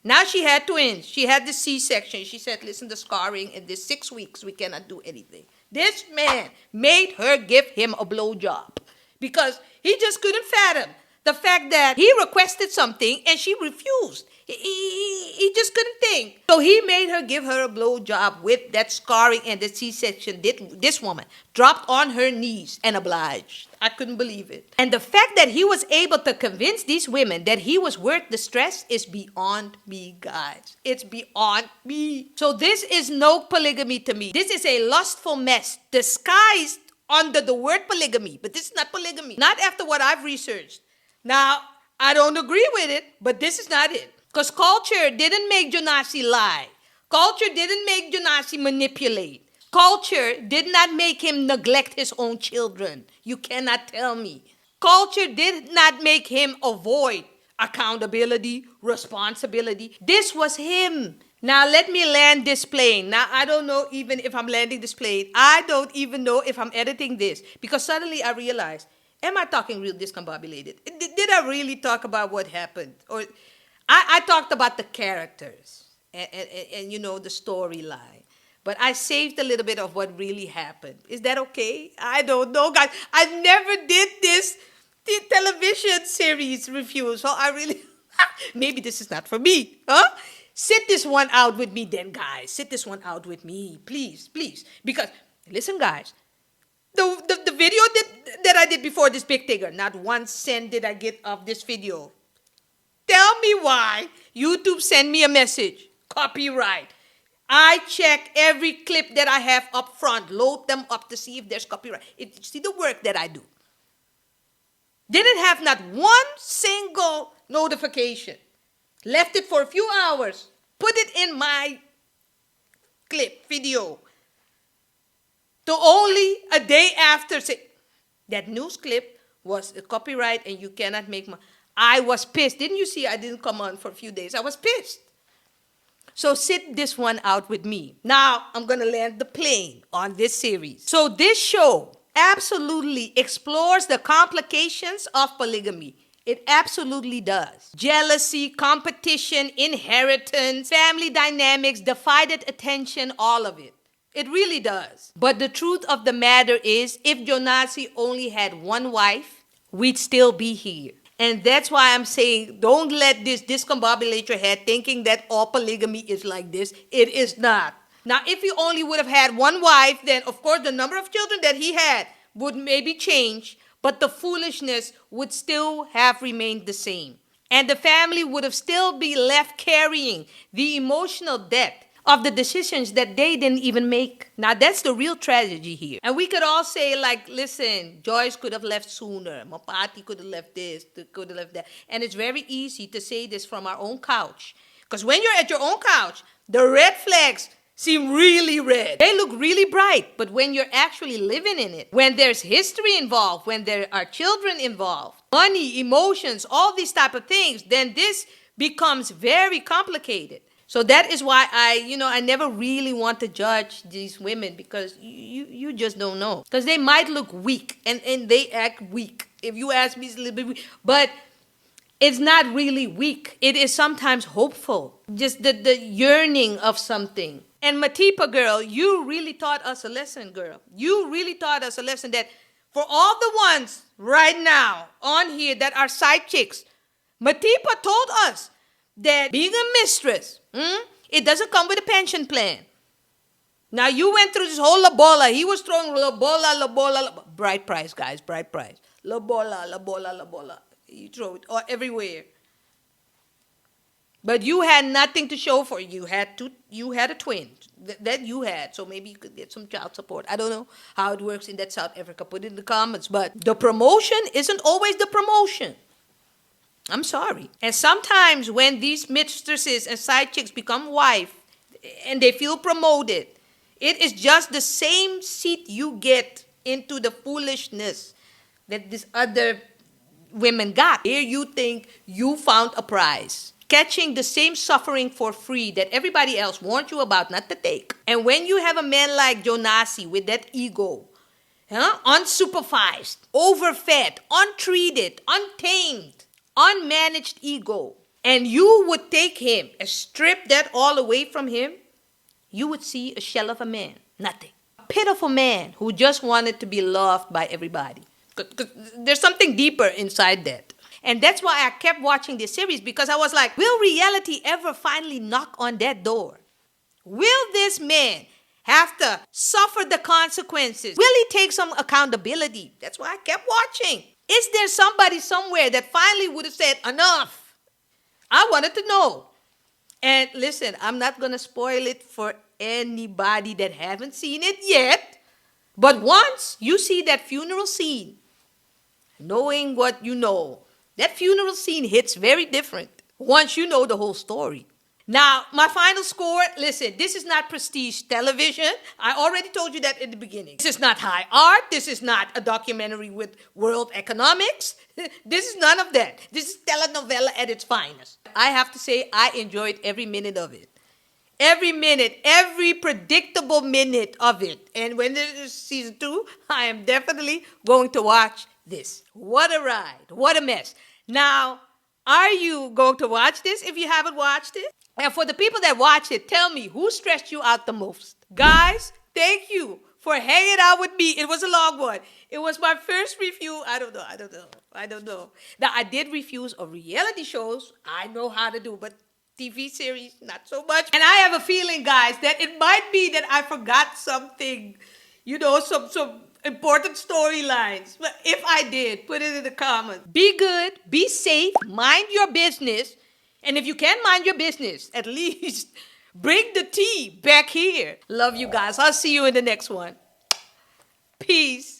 Now she had twins. She had the C-section. She said, listen, the scarring in this 6 weeks, we cannot do anything. This man made her give him a blowjob because he just couldn't fathom the fact that he requested something and she refused. He just couldn't think. So he made her give her a blowjob with that scarring and the C-section. This woman dropped on her knees and obliged. I couldn't believe it. And the fact that he was able to convince these women that he was worth the stress is beyond me, guys. It's beyond me. So this is no polygamy to me. This is a lustful mess disguised under the word polygamy. But this is not polygamy. Not after what I've researched. Now, I don't agree with it, but this is not it. Because culture didn't make Jonasi lie. Culture didn't make Jonasi manipulate. Culture did not make him neglect his own children. You cannot tell me. Culture did not make him avoid accountability, responsibility. This was him. Now let me land this plane. Now I don't know even if I'm landing this plane. I don't even know if I'm editing this. Because suddenly I realized, am I talking real discombobulated? Did I really talk about what happened? Or I talked about the characters and the storyline. But I saved a little bit of what really happened. Is that okay? I don't know, guys. I never did this television series review. So I really, maybe this is not for me. Huh? Sit this one out with me then, guys. Sit this one out with me. Please, please. Because, listen, guys. The video that I did before this big digger, not 1 cent did I get of this video. Tell me why YouTube sent me a message. Copyright. I check every clip that I have up front. Load them up to see if there's copyright. See the work that I do. Didn't have not one single notification. Left it for a few hours. Put it in my clip, video. To only a day after say, that news clip was a copyright and you cannot make money. I was pissed. Didn't you see I didn't come on for a few days? I was pissed. So sit this one out with me. Now I'm going to land the plane on this series. So this show absolutely explores the complications of polygamy. It absolutely does. Jealousy, competition, inheritance, family dynamics, divided attention, all of it. It really does. But the truth of the matter is, if Jonasi only had one wife, we'd still be here. And that's why I'm saying, don't let this discombobulate your head thinking that all polygamy is like this. It is not. Now, if he only would have had one wife, then of course the number of children that he had would maybe change, but the foolishness would still have remained the same. And the family would have still be left carrying the emotional debt of the decisions that they didn't even make. Now, that's the real tragedy here. And we could all say, like, listen, Joyce could have left sooner. Mapati could have left this, could have left that. And it's very easy to say this from our own couch. Because when you're at your own couch, the red flags seem really red. They look really bright. But when you're actually living in it, when there's history involved, when there are children involved, money, emotions, all these type of things, then this becomes very complicated. So that is why I never really want to judge these women because you just don't know. Because they might look weak and they act weak. If you ask me, it's a little bit weak. But it's not really weak. It is sometimes hopeful. Just the yearning of something. And Matipa, girl, you really taught us a lesson, girl. You really taught us a lesson that for all the ones right now on here that are side chicks, Matipa told us that being a mistress, it doesn't come with a pension plan. Now, you went through this whole labola. He was throwing labola. Bright price, guys, bright price. Labola. You throw it everywhere. But you had nothing to show for it. You had a twin that you had. So maybe you could get some child support. I don't know how it works in that South Africa. Put it in the comments. But the promotion isn't always the promotion. I'm sorry. And sometimes when these mistresses and side chicks become wife and they feel promoted, it is just the same seat you get into the foolishness that this other women got. Here you think you found a prize, catching the same suffering for free that everybody else warned you about not to take. And when you have a man like Jonasi with that ego, unsupervised, overfed, untreated, untamed, unmanaged ego, and you would take him and strip that all away from him, you would see a shell of a man, nothing. A pitiful man who just wanted to be loved by everybody. Because there's something deeper inside that. And that's why I kept watching this series, because I was like, will reality ever finally knock on that door? Will this man have to suffer the consequences? Will he take some accountability? That's why I kept watching. Is there somebody somewhere that finally would have said, enough? I wanted to know. And listen, I'm not going to spoil it for anybody that haven't seen it yet. But once you see that funeral scene, knowing what you know, that funeral scene hits very different once you know the whole story. Now, my final score, listen, this is not prestige television. I already told you that in the beginning. This is not high art. This is not a documentary with world economics. This is none of that. This is telenovela at its finest. I have to say, I enjoyed every minute of it. Every minute, every predictable minute of it. And when there is season 2, I am definitely going to watch this. What a ride. What a mess. Now, are you going to watch this if you haven't watched it? And for the people that watch it, tell me, who stressed you out the most? Guys, thank you for hanging out with me. It was a long one. It was my first review. I don't know. Now, I did reviews of reality shows. I know how to do, but TV series, not so much. And I have a feeling, guys, that it might be that I forgot something, some important storylines. But if I did, put it in the comments. Be good, be safe, mind your business. And if you can't mind your business, at least bring the tea back here. Love you guys. I'll see you in the next one. Peace.